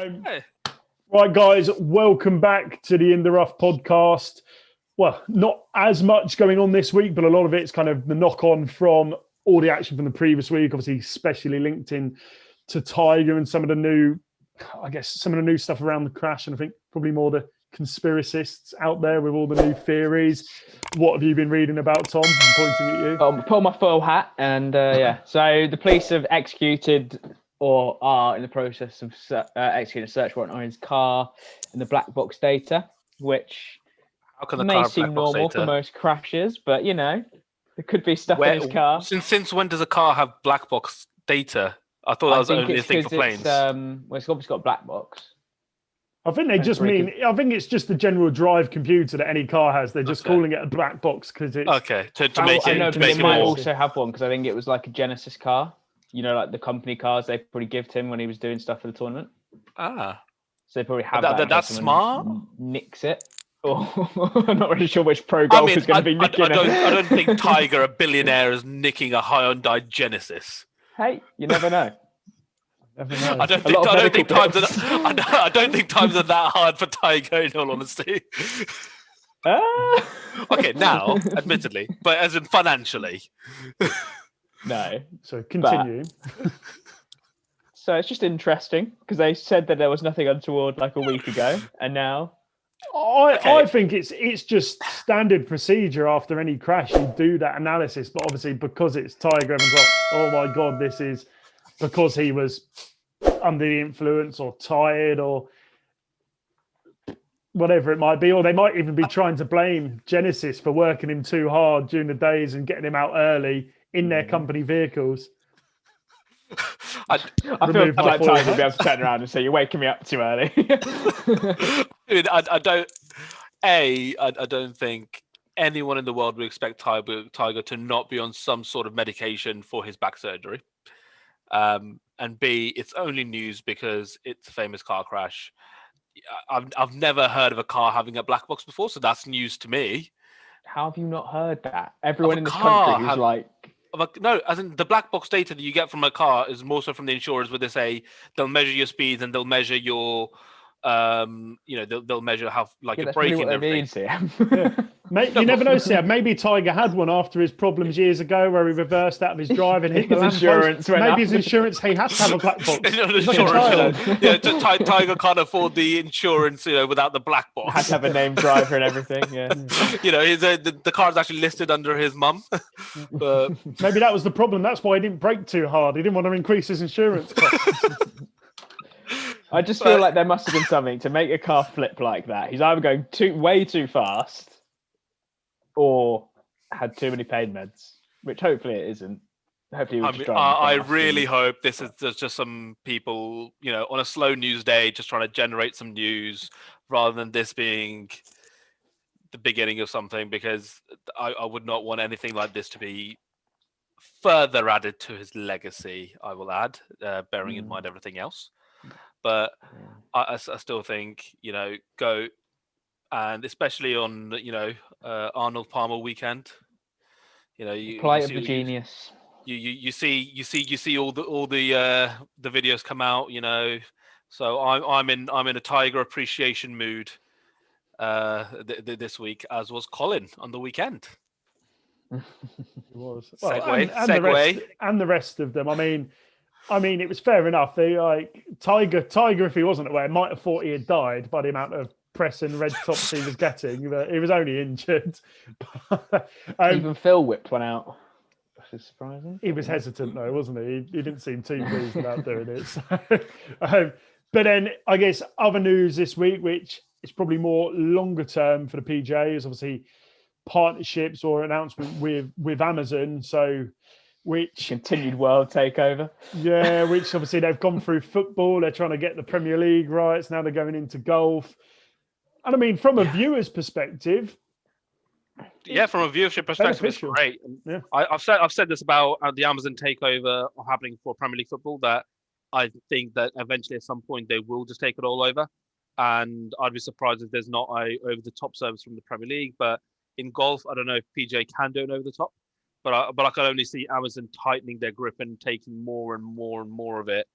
Hey. Right, guys, welcome back to the In the Rough podcast. Well, not as much going on this week, but a lot of it's kind of the knock-on from all the action from the previous week, obviously especially linked in to Tiger and some of the new stuff around the crash, and I think probably more the conspiracists out there with all the new theories. What have you been reading about, Tom? I'm pointing at you. Put on my foil hat, and so the police have executed or are in the process of executing a search warrant on his car and the black box data, which may seem normal for most crashes, but there could be stuff in his car. Since when does a car have black box data? I thought that was only a thing for planes. It's obviously got a black box. I think they just mean. I think it's just the general drive computer that any car has. They're just calling it a black box because it's okay to make it. I know, but they might also have one because I think it was like a Genesis car. Like the company cars they probably gifted him when he was doing stuff for the tournament. So they probably have that's smart. Nicks it. I'm not really sure which pro golf is going to be nicking it. I don't think Tiger, a billionaire, is nicking a Hyundai Genesis. Hey, you never know. I don't think times are that hard for Tiger, in all honesty. Okay, now, admittedly, but as in financially. No. So continue. So it's just interesting because they said that there was nothing untoward like a week ago, and now. I think it's just standard procedure after any crash. You do that analysis, but obviously because it's Tiger, everyone's like, "Oh my God, this is because he was under the influence or tired or whatever it might be," or they might even be trying to blame Genesis for working him too hard during the days and getting him out early in their company vehicles. I feel like Tiger would be able to turn around and say, "You're waking me up too early." I don't think anyone in the world would expect Tiger to not be on some sort of medication for his back surgery. And B, it's only news because it's a famous car crash. I've never heard of a car having a black box before, so that's news to me. How have you not heard that? Everyone in this country who's no, as in the black box data that you get from a car is more so from the insurers, where they say they'll measure your speeds and they'll measure your, they'll measure how your braking and everything. You never know, Seb. Maybe Tiger had one after his problems years ago, where he reversed out of his drive and hit the lamppost. Maybe his insurance, he has to have a black box. Tiger can't afford the insurance, without the black box. Has to have a named driver and everything. Yeah, the car is actually listed under his mum. But maybe that was the problem. That's why he didn't brake too hard. He didn't want to increase his insurance costs. I just feel like there must have been something to make a car flip like that. He's either going way too fast, or had too many pain meds, which hopefully it isn't. Hopefully, I really hope this is just some people, on a slow news day, just trying to generate some news, rather than this being the beginning of something. Because I would not want anything like this to be further added to his legacy. I will add, bearing in mind everything else. But I still think, go. And especially on Arnold Palmer weekend, plight of the genius. You see all the videos come out, So I'm in a Tiger appreciation mood this week, as was Colin on the weekend. It was. Segue. And the rest of them. I mean, it was fair enough. They Tiger, if he wasn't aware, might have thought he had died by the amount of press and red tops he was getting, but he was only injured. Even Phil whipped one out, which is surprising. He was hesitant though, wasn't he? He didn't seem too pleased about doing it. So, but then I guess other news this week, which is probably more longer term for the PGA, is obviously partnerships or announcement with Amazon. So which continued world takeover. Yeah, which obviously they've gone through football. They're trying to get the Premier League rights. Now they're going into golf. And I mean, from a viewer's perspective, from a viewership perspective, it's great. Yeah. I've said this about the Amazon takeover happening for Premier League football, that I think that eventually at some point they will just take it all over, and I'd be surprised if there's not a over the top service from the Premier League. But in golf, I don't know if PGA can do an over the top, but I can only see Amazon tightening their grip and taking more and more and more of it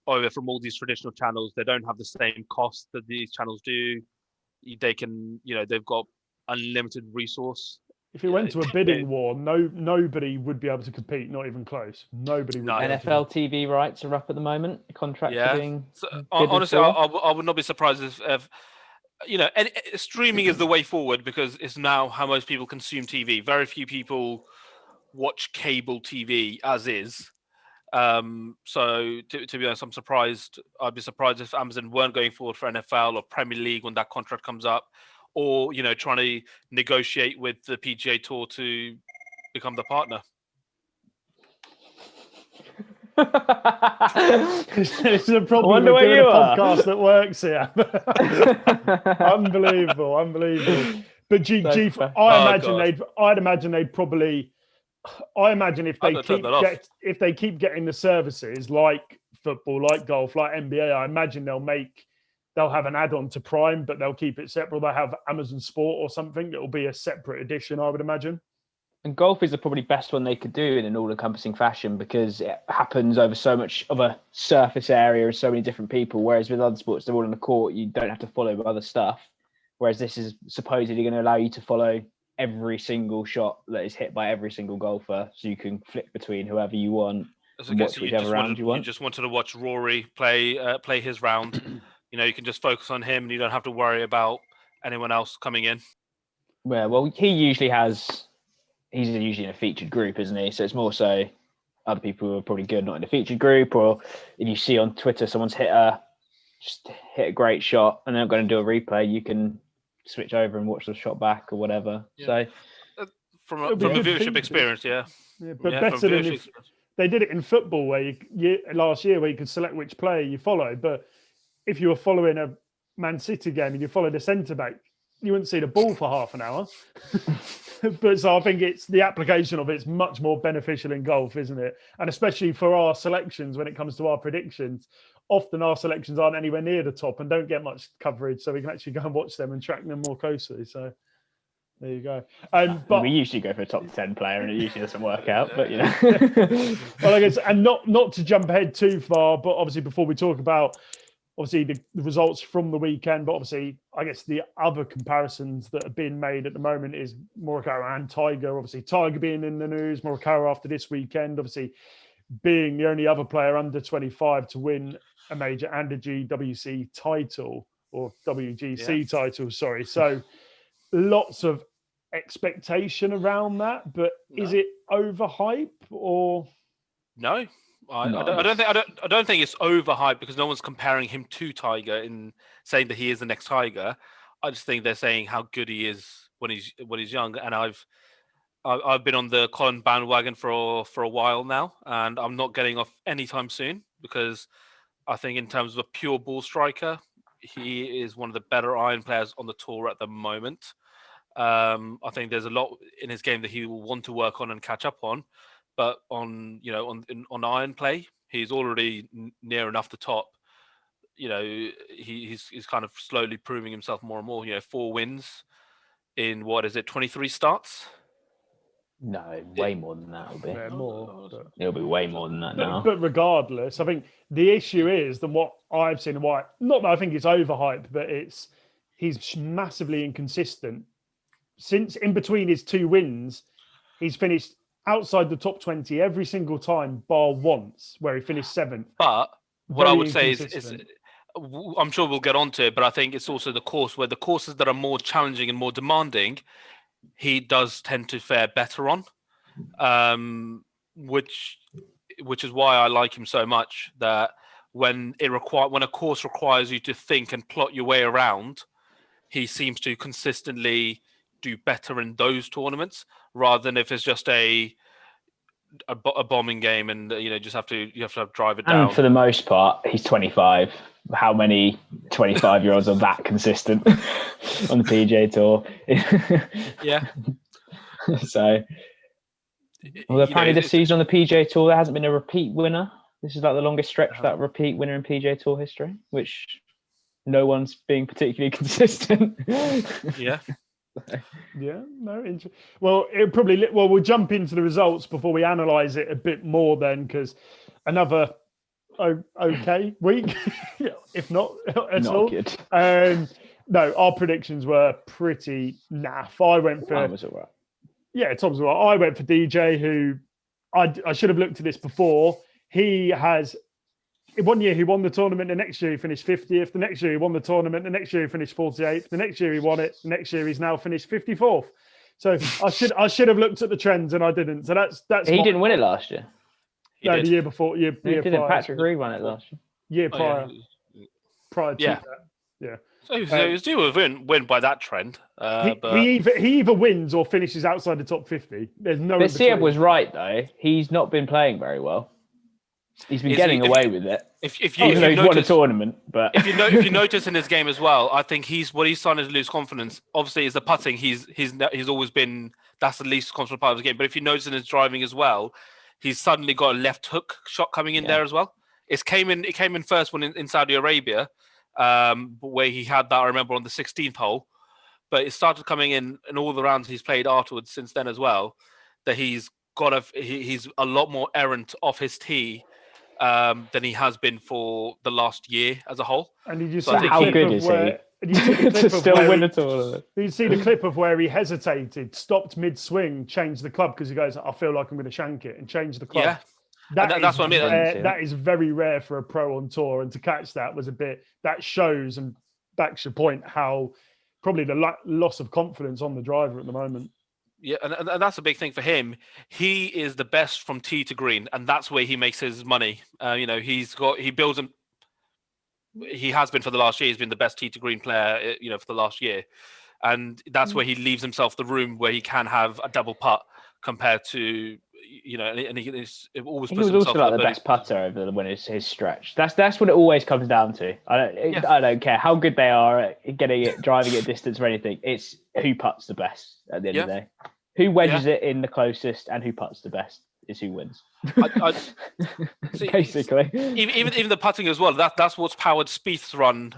over from all these traditional channels. They don't have the same cost that these channels do. They can, they've got unlimited resource. If it went to a bidding war, nobody would be able to compete. Not even close. Nobody would. No. NFL TV rights are up at the moment. Contracts are being honestly, for. I would not be surprised if and streaming is the way forward because it's now how most people consume TV. Very few people watch cable TV as is. So to be honest, I'm surprised. I'd be surprised if Amazon weren't going forward for NFL or Premier League when that contract comes up, or trying to negotiate with the PGA Tour to become the partner. It's a problem with doing a podcast that works here. Unbelievable. But I'd imagine they'd probably. I imagine if they keep getting the services like football, like golf, like NBA, I imagine they'll have an add-on to Prime, but they'll keep it separate. They'll have Amazon Sport or something. It'll be a separate edition, I would imagine. And golf is the probably best one they could do in an all-encompassing fashion because it happens over so much of a surface area and so many different people. Whereas with other sports, they're all on the court. You don't have to follow other stuff. Whereas this is supposedly going to allow you to follow every single shot that is hit by every single golfer, so you can flick between whoever you want and watch whichever round you want. You just wanted to watch Rory play his round. You can just focus on him, and you don't have to worry about anyone else coming in. Yeah, well, he's usually in a featured group, isn't he? So it's more so other people who are probably good not in a featured group, or if you see on Twitter someone's hit a great shot and they're going to do a replay, you can switch over and watch the shot back or whatever. Yeah. So from a viewership experience, but better than if they did it in football where last year where you could select which player you follow. But if you were following a Man City game and you followed a centre back, you wouldn't see the ball for half an hour. But so I think it's the application of it's much more beneficial in golf, isn't it? And especially for our selections when it comes to our predictions. Often our selections aren't anywhere near the top and don't get much coverage, so we can actually go and watch them and track them more closely. So there you go. But we usually go for a top 10 player, and it usually doesn't work out. But well, I guess, and not to jump ahead too far, but obviously before we talk about the results from the weekend, but obviously I guess the other comparisons that have been made at the moment is Morikawa and Tiger. Obviously Tiger being in the news, Morikawa after this weekend, obviously being the only other player under 25 to win a major and a GWC title or WGC title, sorry. So lots of expectation around that, but is it overhype or no? I don't think it's overhyped because no one's comparing him to Tiger in saying that he is the next Tiger. I just think they're saying how good he is when he's young, and I've been on the Colin bandwagon for a while now, and I'm not getting off anytime soon because I think in terms of a pure ball striker, he is one of the better iron players on the tour at the moment. I think there's a lot in his game that he will want to work on and catch up on, but on iron play, he's already near enough the top. He's kind of slowly proving himself more and more. 4 wins in 23 starts. No, way more than that. It'll be way more than that now. But regardless, I think the issue is that what I've seen, not that I think it's overhyped, but he's massively inconsistent. Since in between his 2 wins, he's finished outside the top 20 every single time, bar once, where he finished 7th. But what I would say is I'm sure we'll get onto it, but I think it's also the course where the courses that are more challenging and more demanding, he does tend to fare better on, which is why I like him so much. That when a course requires you to think and plot your way around, he seems to consistently do better in those tournaments rather than if it's just a bombing game and you have to drive it down. And for the most part, he's 25. How many 25-year-olds are that consistent on the PGA Tour? Yeah. So, apparently this season on the PGA Tour, there hasn't been a repeat winner. This is like the longest stretch without a repeat winner in PGA Tour history, which no one's being particularly consistent. Yeah. Yeah, no. Well, we'll jump into the results before we analyse it a bit more then, because another okay week, if not at Not all. good. No, our predictions were pretty naff. I went for Mine was all right. yeah, Tom's right. I went for DJ, who I should have looked at this before. He has 1 year he won the tournament, the next year he finished 50th, the next year he won the tournament, the next year he finished 48th, the next year he won it, the next year he's now finished 54th. So I should have looked at the trends and I didn't. So that's He didn't win it last year. no, the year before, year Didn't prior, Patrick Reed won it last year? year Oh, prior, yeah. prior to Yeah. that. Yeah. So he was due to win by that trend. But He either wins or finishes outside the top 50. There's no. But Sieb was right though. He's not been playing very well. He's been getting away with it. If He's you won a notice, tournament, but if you notice in his game as well, I think he's starting to lose confidence. Obviously, is the putting. He's always been that's the least confident part of his game. But if you notice in his driving as well, he's suddenly got a left hook shot coming in there as well. It came in first one in Saudi Arabia, where he had that. I remember on the 16th hole, but it started coming in all the rounds he's played afterwards since then as well. That he's a lot more errant off his tee. Than he has been for the last year as a whole. And did you see how good is he? Did you see the clip to still win a Did tournament. you see the clip of where he hesitated, stopped mid-swing, changed the club because he goes, I feel like I'm going to shank it, and changed the club. Yeah. That's what I mean. That is very rare for a pro on tour, and to catch that was a bit. That shows and backs your point how probably the loss of confidence on the driver at the moment. Yeah, and that's a big thing for him. He is the best from tee to green, and that's where he makes his money. He builds him. He has been for the last year. He's been the best tee to green player, for the last year, and that's where he leaves himself the room where he can have a double putt compared to and he always. He was also like the best putter over when his stretch. That's what it always comes down to. I don't care how good they are at getting it, driving it distance or anything. It's who putts the best at the end of the day. Who wedges it in the closest and who putts the best is who wins. Basically, even the putting as well. That's what's powered Spieth's run.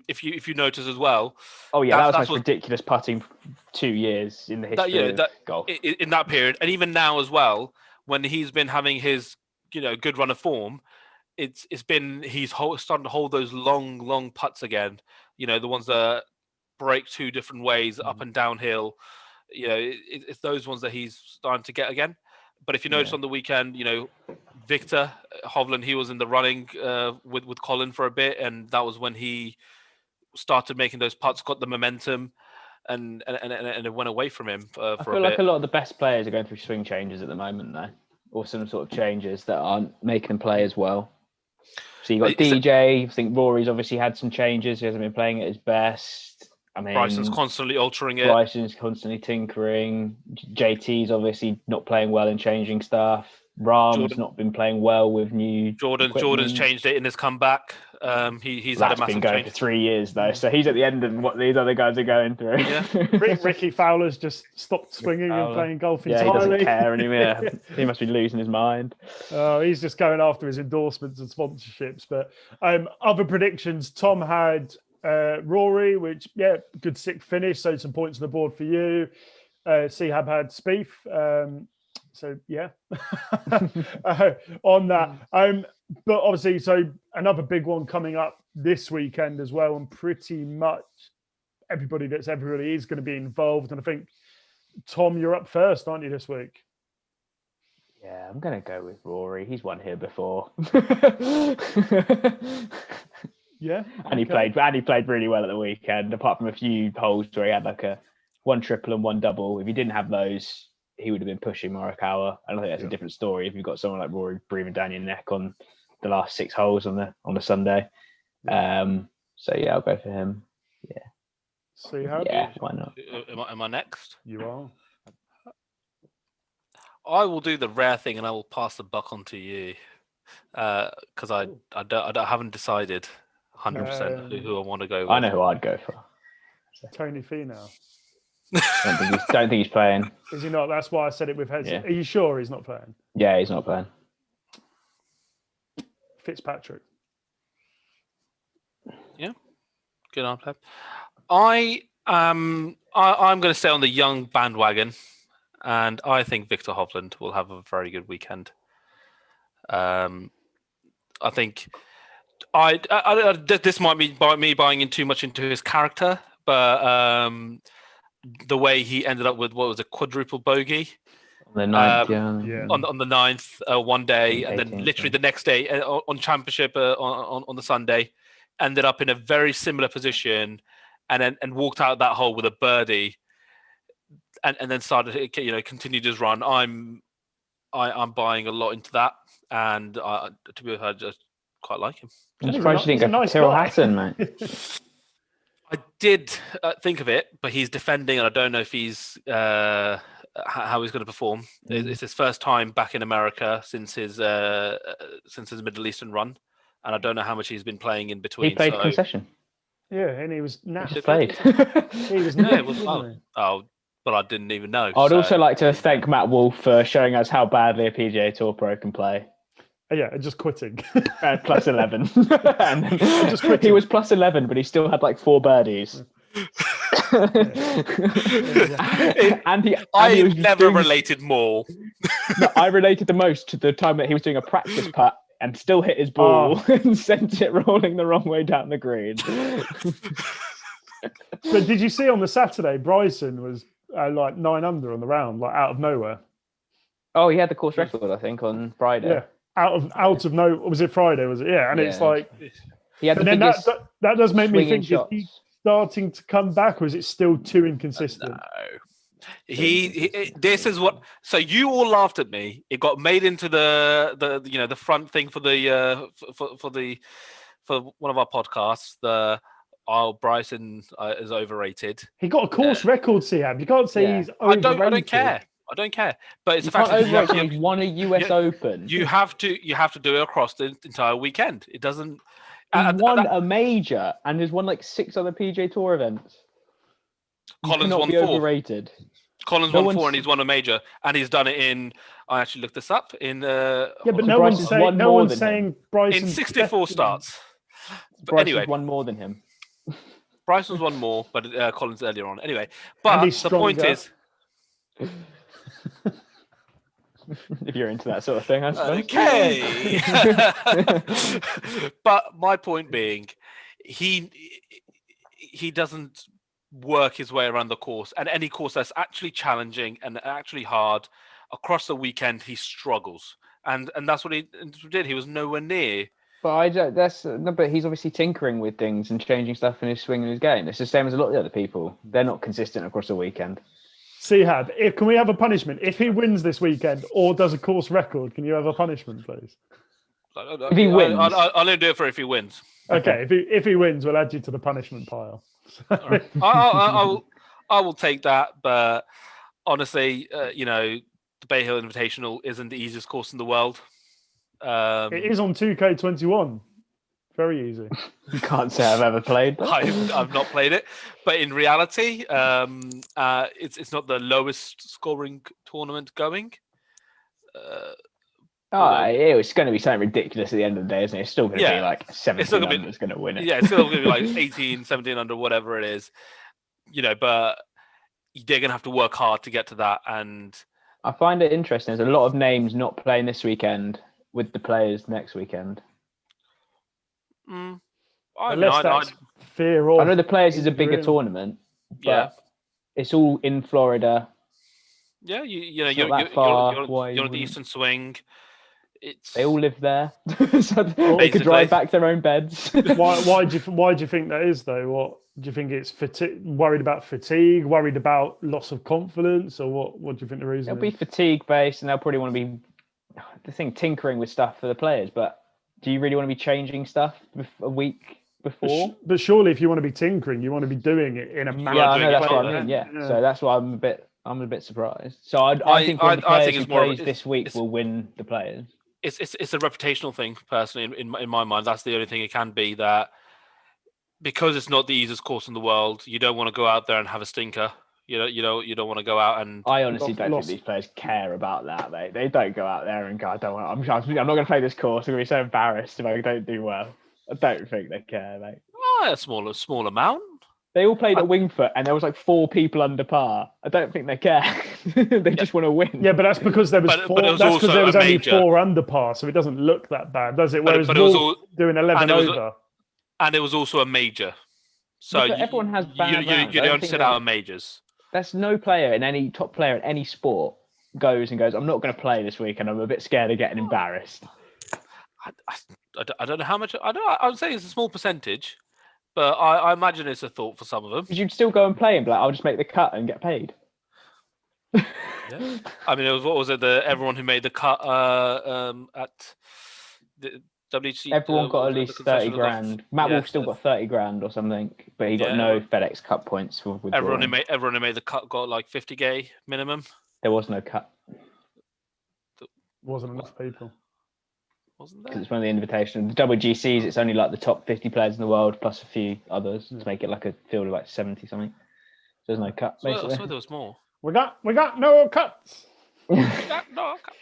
If you notice as well. Oh yeah, that was most ridiculous putting 2 years in the history of golf. In that period, and even now as well, when he's been having his good run of form, he's starting to hold those long putts again. The ones that break two different ways, up and downhill. It's those ones that he's starting to get again. But if you notice on the weekend, Victor Hovland, he was in the running with Colin for a bit, and that was when he started making those putts, got the momentum, and it went away from him for a bit. I feel like a lot of the best players are going through swing changes at the moment, though, or some sort of changes that aren't making them play as well. So you got DJ. I think Rory's obviously had some changes. He hasn't been playing at his best. I mean, Bryson's constantly altering it. Bryson's constantly tinkering. JT's obviously not playing well and changing stuff. Rahm's not been playing well with new Jordan's changed it in his comeback. He's had a massive been going change for 3 years though, so he's at the end of what these other guys are going through. Yeah, Ricky Fowler's just stopped swinging and playing golf entirely. He doesn't care anymore. He must be losing his mind. He's just going after his endorsements and sponsorships. But other predictions, Tom had Rory, which good sixth finish, so some points on the board for you. Sehab had Spieth. So yeah, on that. But obviously, so another big one coming up this weekend as well, and pretty much everybody is going to be involved. And I think Tom, you're up first, aren't you, this week? Yeah, I'm going to go with Rory. He's won here before. Yeah, and he played really well at the weekend. Apart from a few holes where he had like one triple and one double. If he didn't have those, he would have been pushing Morikawa. I don't think that's a different story if you've got someone like Rory breathing down your neck on the last 6 holes on the Sunday. So yeah, I'll go for him. Yeah. See how? Yeah, why not? Am I next? You are. I will do the rare thing and I will pass the buck on to you because I haven't decided 100% who I want to go with. I know who I'd go for. Tony Finau. Don't think he's playing. Is he not? That's why I said it with heads. Yeah. Are you sure he's not playing? Yeah, he's not playing. Fitzpatrick. Yeah, good on him. I'm going to stay on the young bandwagon, and I think Victor Hovland will have a very good weekend. I think this might be me buying in too much into his character, but the way he ended up with what was a quadruple bogey The ninth, Yeah. on the 9th, one day, and then 18th, literally yeah. the next day on championship on the Sunday, ended up in a very similar position, and walked out that hole with a birdie, and then started continued his run. I'm buying a lot into that, and to be honest, I just quite like him. I'm surprised you didn't go for Tyrrell Hatton, mate. I did think of it, but he's defending, and I don't know if he's how he's going to perform. It's his first time back in America since his Middle Eastern run, and I don't know how much he's been playing in between. He played concession. Yeah, and he was napped. He played. He was Yeah, napped. But I didn't even know. I'd also like to thank Matt Wolf for showing us how badly a PGA Tour pro can play. Yeah, just quitting. Plus 11. And then he was plus 11, but he still had like 4 birdies. I never related more. No, I related the most to the time that he was doing a practice putt and still hit his ball and sent it rolling the wrong way down the green. But did you see on the Saturday, Bryson was like 9 under on the round, like out of nowhere. Oh, he had the course record, I think, on Friday. Yeah, out of no, was it Friday? Was it? Yeah, and it's like, he had but then that does make me think: is he starting to come back, or is it still too inconsistent? No. This is what. So you all laughed at me. It got made into the front thing for one of our podcasts. Bryson is overrated. He got a course record, Siab. You can't say he's overrated. I don't care. But it's you the fact that he's won a US Open. You have to do it across the entire weekend. It doesn't. He won a major and has won like 6 other PGA Tour events. Collins won 4. Overrated. Collins won 4 and he's won a major, and he's done it in. I actually looked this up in. But no one's saying Bryson in 64 starts. But Bryson's anyway, won more than him. Bryson's won more, but Collins earlier on. Anyway, but the point is. If you're into that sort of thing, I suppose. Okay. But my point being, he doesn't work his way around the course, and any course that's actually challenging and actually hard across the weekend, he struggles, and that's what he did. He was nowhere near. But but he's obviously tinkering with things and changing stuff in his swing and his game. It's the same as a lot of the other people. They're not consistent across the weekend. Sihab, can we have a punishment? If he wins this weekend or does a course record, can you have a punishment, please? If he wins. I'll only do it for if he wins. Okay, if he wins, we'll add you to the punishment pile. Right. I will take that, but honestly, the Bay Hill Invitational isn't the easiest course in the world. It is on 2K21. Very easy. You can't say I've ever played that. I've not played it, but in reality, it's not the lowest scoring tournament going. It's going to be something ridiculous at the end of the day, isn't it? It's still going to be like 17 under that's going to win it. Yeah, it's still going to be like 18, 17 under, whatever it is. But they're going to have to work hard to get to that. And I find it interesting. There's a lot of names not playing this weekend with the players next weekend. I know the Players is a bigger tournament, but it's all in Florida. Yeah, you're the Eastern Swing. They all live there, so they could drive back their own beds. Why do you think that is though? What do you think? It's worried about fatigue, worried about loss of confidence, or what do you think the reason? It'll be fatigue based, and they'll probably want to be tinkering with stuff for the players. But do you really want to be changing stuff a week before? But surely, if you want to be tinkering, you want to be doing it in a manner. Yeah, I know that's what I mean. Yeah, so that's why I'm a bit surprised. So I think the players who plays this week will win the Players. It's a reputational thing, personally. In my mind, that's the only thing it can be. That because it's not the easiest course in the world, you don't want to go out there and have a stinker. You don't want to go out and. I honestly don't think these players care about that. They don't go out there and go, I'm not going to play this course. I'm going to be so embarrassed if I don't do well. I don't think they care, mate. A small amount. They all played at Wingfoot, and there was like 4 people under par. I don't think they care. They just want to win. Yeah, but that's because there was But 4. it was That's because also there was a only major. 4 under par, so it doesn't look that bad, does it? Whereas but it was Wolf doing 11 and it was over. And it was also a major. So Yeah, but everyone has bad rounds. you I don't don't think sit out of majors. There's no player in any top player in any sport goes, I'm not going to play this week, and I'm a bit scared of getting embarrassed. I don't know how much. I would say it's a small percentage, but I imagine it's a thought for some of them. Because you'd still go and play and be like, I'll just make the cut and get paid. Yeah. I mean, what was it? Everyone who made the cut at the WC. Everyone got at least 30 grand. Matt Wolf still got 30 grand or something, but he got no FedEx Cup points for withdrawing. Everyone who made the cut got like 50k minimum. There was no cut. Wasn't enough people. Wasn't there? Because it's one of the invitations. The WGCs, it's only like the top 50 players in the world plus a few others to make it like a field of like 70 something. So there's no cut, basically. I swear there was more. We got no cuts. We got no cuts.